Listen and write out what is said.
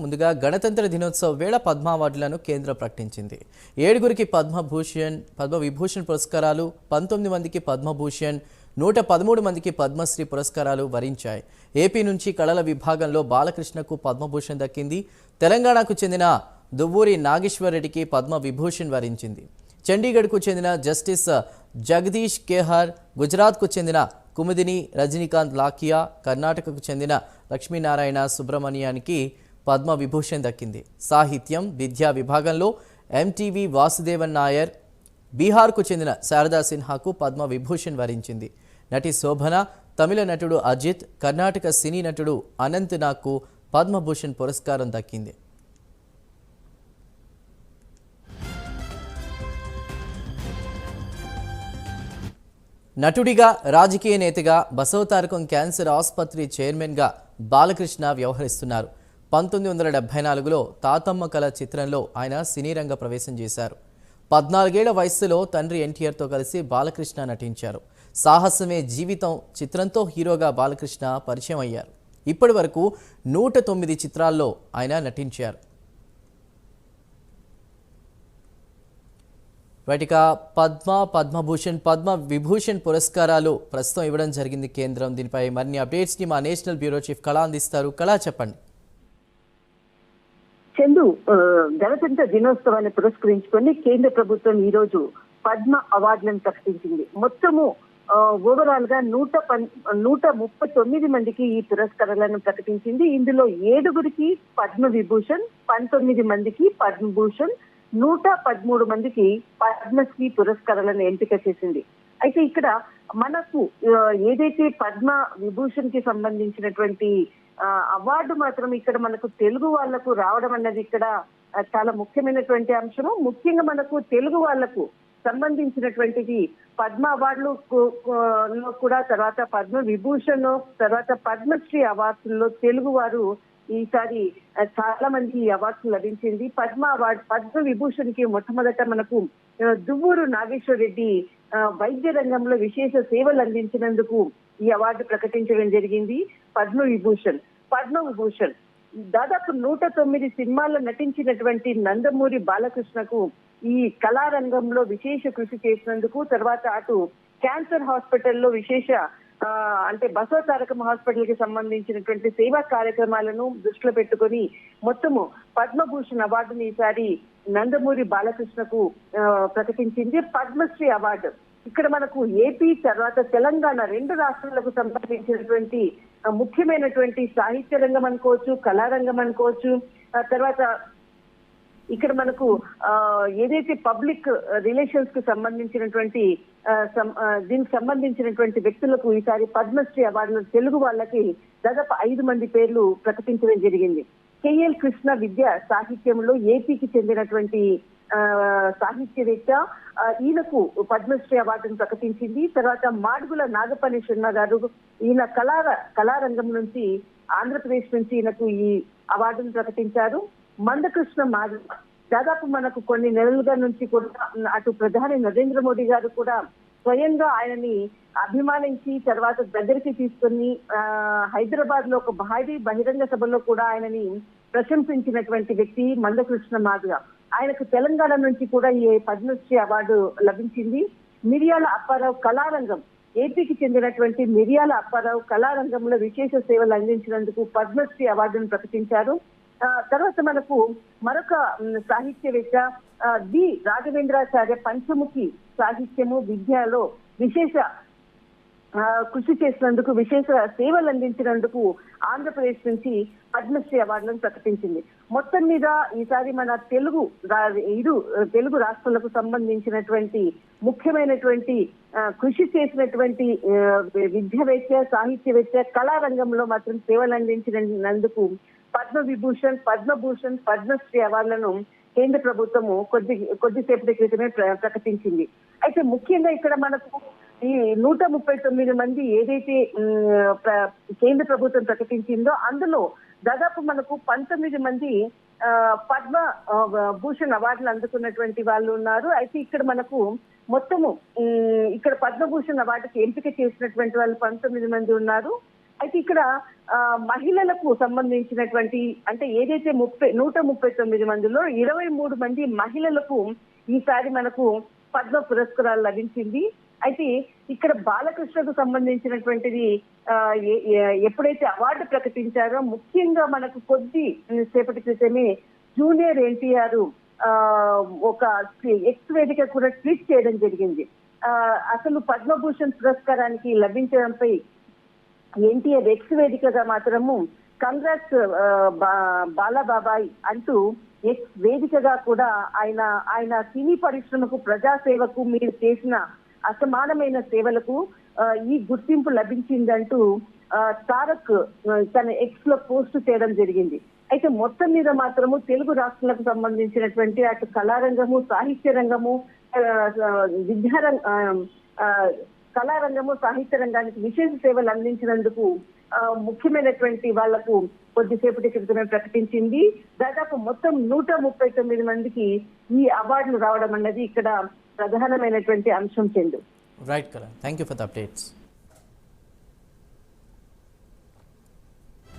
ముందుగా గణతంత్ర దినోత్సవ వేళ పద్మ అవార్డులను కేంద్రం ప్రకటించింది. 7గురికి పద్మవిభూషణ్ పురస్కారాలు, 19 మందికి పద్మభూషణ్, 113 మందికి పద్మశ్రీ పురస్కారాలు వరించాయి. ఏపీ నుంచి కళల విభాగంలో బాలకృష్ణకు పద్మభూషణ్ దక్కింది. తెలంగాణకు చెందిన దువ్వూరి నాగేశ్వర్ రెడ్డికి పద్మవిభూషణ్ వరించింది. చండీగఢ్కు చెందిన జస్టిస్ జగదీష్ కేహర్, గుజరాత్కు చెందిన కుముదిని రజనీకాంత్ లాకియా, కర్ణాటకకు చెందిన లక్ష్మీనారాయణ సుబ్రమణ్యానికి పద్మవిభూషణ్ దక్కింది. సాహిత్యం, విద్యా విభాగంలో ఎంటీవీ వాసుదేవన్ నాయర్, బీహార్కు చెందిన శారదా సిన్హాకు పద్మవిభూషణ్ వరించింది. నటి శోభన, తమిళ నటుడు అజిత్, కర్ణాటక సినీ నటుడు అనంత్ నాగ్కు పద్మభూషణ్ పురస్కారం దక్కింది. నటుడిగా, రాజకీయ నేతగా బసవతారకం క్యాన్సర్ ఆసుపత్రి చైర్మన్గా బాలకృష్ణ వ్యవహరిస్తున్నారు. 1974లో తాతమ్మ కళ చిత్రంలో ఆయన సినీ రంగ ప్రవేశం చేశారు. 14 ఏళ్ల వయస్సులో తండ్రి ఎన్టీఆర్తో కలిసి బాలకృష్ణ నటించారు. సాహసమే జీవితం చిత్రంతో హీరోగా బాలకృష్ణ పరిచయం అయ్యారు. ఇప్పటి వరకు 109 చిత్రాల్లో ఆయన నటించారు. వాటిక పద్మభూషణ్, పద్మవిభూషణ్ పురస్కారాలు ప్రస్తుతం ఇవ్వడం జరిగింది కేంద్రం. దీనిపై మరిన్ని అప్డేట్స్ని మా నేషనల్ బ్యూరో చీఫ్ కళా అందిస్తారు. కళా, చెప్పండి. చందు, గణతంత్ర దినోత్సవాన్ని పురస్కరించుకొని కేంద్ర ప్రభుత్వం ఈ రోజు పద్మ అవార్డులను ప్రకటించింది. మొత్తము ఓవరాల్ గా 139 మందికి ఈ పురస్కారాలను ప్రకటించింది. ఇందులో 7గురికి పద్మవిభూషణ్, 19 మందికి పద్మభూషణ్, 113 మందికి పద్మశ్రీ పురస్కారాలను ఎంపిక చేసింది. అయితే ఇక్కడ మనకు ఏదైతే పద్మ విభూషణ్ కి సంబంధించినటువంటి అవార్డు మాత్రం ఇక్కడ మనకు తెలుగు వాళ్లకు రావడం అన్నది ఇక్కడ చాలా ముఖ్యమైనటువంటి అంశము. ముఖ్యంగా మనకు తెలుగు వాళ్లకు సంబంధించినటువంటిది పద్మ అవార్డులు కూడా, తర్వాత పద్మ విభూషణ్, తర్వాత పద్మశ్రీ అవార్డుల్లో తెలుగు వారు ఈసారి చాలా మంది ఈ అవార్డు లభించింది. పద్మ విభూషణ్ కి మొట్టమొదట మనకు దువ్వూరు నాగేశ్వర్ రెడ్డి వైద్య రంగంలో విశేష సేవలు అందించినందుకు ఈ అవార్డు ప్రకటించడం జరిగింది. పద్మవిభూషణ్ దాదాపు 109 సినిమాల్లో నటించినటువంటి నందమూరి బాలకృష్ణకు ఈ కళారంగంలో విశేష కృషి చేసినందుకు, తర్వాత అటు క్యాన్సర్ హాస్పిటల్లో విశేష అంటే బసవతారకం హాస్పిటల్ కి సంబంధించినటువంటి సేవా కార్యక్రమాలను దృష్టిలో పెట్టుకొని మొత్తము పద్మభూషణ్ అవార్డుని ఈసారి నందమూరి బాలకృష్ణకు ప్రకటించింది. పద్మశ్రీ అవార్డు ఇక్కడ మనకు ఏపీ తర్వాత తెలంగాణ 2 రాష్ట్రాలకు సంబంధించినటువంటి ముఖ్యమైనటువంటి సాహిత్య రంగం అనుకోవచ్చు, కళారంగం అనుకోవచ్చు. తర్వాత ఇక్కడ మనకు ఏదైతే పబ్లిక్ రిలేషన్స్ కు సంబంధించినటువంటి దీనికి సంబంధించినటువంటి వ్యక్తులకు ఈసారి పద్మశ్రీ అవార్డులు తెలుగు వాళ్ళకి దాదాపు 5 మంది పేర్లు ప్రకటించడం జరిగింది. కేఎల్ కృష్ణ విద్య సాహిత్యంలో ఏపీకి చెందినటువంటి సాహిత్యవేత్త, ఈయనకు పద్మశ్రీ అవార్డును ప్రకటించింది. తర్వాత మాడుగుల నాగపల్లి శర్మ గారు, ఈయన కళారంగం నుంచి ఆంధ్రప్రదేశ్ నుంచి ఈయనకు ఈ అవార్డును ప్రకటించారు. మందకృష్ణ మాధవ్ దాదాపు మనకు కొన్ని నెలలుగా నుంచి కూడా అటు ప్రధాని నరేంద్ర మోడీ గారు కూడా స్వయంగా ఆయనని అభిమానించి తర్వాత దగ్గరికి తీసుకొని హైదరాబాద్ లో ఒక భారీ బహిరంగ సభలో కూడా ఆయనని ప్రశంసించినటువంటి వ్యక్తి మందకృష్ణ మాధవ్. ఆయనకు తెలంగాణ నుంచి కూడా ఈ పద్మశ్రీ అవార్డు లభించింది. మిరియాల అప్పారావు కళారంగం, ఏపీకి చెందినటువంటి మిరియాల అప్పారావు కళారంగంలో విశేష సేవలు అందించినందుకు పద్మశ్రీ అవార్డును ప్రకటించారు. తర్వాత మనకు మరొక సాహిత్యవేత్త డి రాఘవేంద్రాచార్య పంచముఖి సాహిత్యము, విద్యలో విశేష కృషి చేసినందుకు, విశేష సేవలు అందించినందుకు ఆంధ్రప్రదేశ్ నుంచి పద్మశ్రీ అవార్డులను ప్రకటించింది. మొత్తం మీద ఈసారి మన తెలుగు రాష్ట్రాలకు సంబంధించినటువంటి ముఖ్యమైనటువంటి కృషి చేసినటువంటి విద్యావేత్త, సాహిత్యవేత్త, కళారంగంలో మాత్రం సేవలు అందించినందుకు పద్మవిభూషణ్, పద్మభూషణ్, పద్మశ్రీ అవార్డులను కేంద్ర ప్రభుత్వము కొద్దిసేపటి క్రితమే ప్రకటించింది. అయితే ముఖ్యంగా ఇక్కడ మనకు ఈ 139 మంది ఏదైతే కేంద్ర ప్రభుత్వం ప్రకటించిందో అందులో దాదాపు మనకు 19 మంది పద్మ భూషణ్ అవార్డులు అందుకున్నటువంటి వాళ్ళు ఉన్నారు. అయితే ఇక్కడ మనకు మొత్తము ఇక్కడ పద్మభూషణ్ అవార్డుకి ఎంపిక చేసినటువంటి వాళ్ళు 19 మంది ఉన్నారు. అయితే ఇక్కడ మహిళలకు సంబంధించినటువంటి అంటే ఏదైతే 139 మందిలో 23 మంది మహిళలకు ఈసారి మనకు పద్మ పురస్కారాలు లభించింది. అయితే ఇక్కడ బాలకృష్ణకు సంబంధించినటువంటిది ఎప్పుడైతే అవార్డు ప్రకటించారో ముఖ్యంగా మనకు కొద్ది సేపటి క్రితమే జూనియర్ ఎన్టీఆర్ ఒక ఎక్స్ వేదిక కూడా ట్వీట్ చేయడం జరిగింది. అసలు పద్మభూషణ్ పురస్కారానికి లభించడంపై ఎన్టీఆర్ ఎక్స్ వేదికగా మాత్రము కంగ్రాట్స్ బాలాబాబాయ్ అంటూ ఎక్స్ వేదికగా కూడా ఆయన సినీ పరిశ్రమకు ప్రజాసేవకు మీరు చేసిన అసమానమైన సేవలకు ఈ గుర్తింపు లభించిందంటూ తారక్ తన ఎక్స్ లో పోస్ట్ చేయడం జరిగింది. అయితే మొత్తం మీద మాత్రము తెలుగు రాష్ట్రాలకు సంబంధించినటువంటి అటు కళారంగము, సాహిత్య రంగము, కళారంగము, సాహిత్య రంగానికి విశేష సేవలు అందించినందుకు ముఖ్యమైనటువంటి వాళ్లకు కొద్దిసేపటి క్రితమే ప్రకటించింది. దాదాపు మొత్తం 139 మందికి ఈ అవార్డులు రావడం అన్నది ఇక్కడ ప్రధానమైనటువంటి అంశం. Chendu right Karan, thank you for the updates.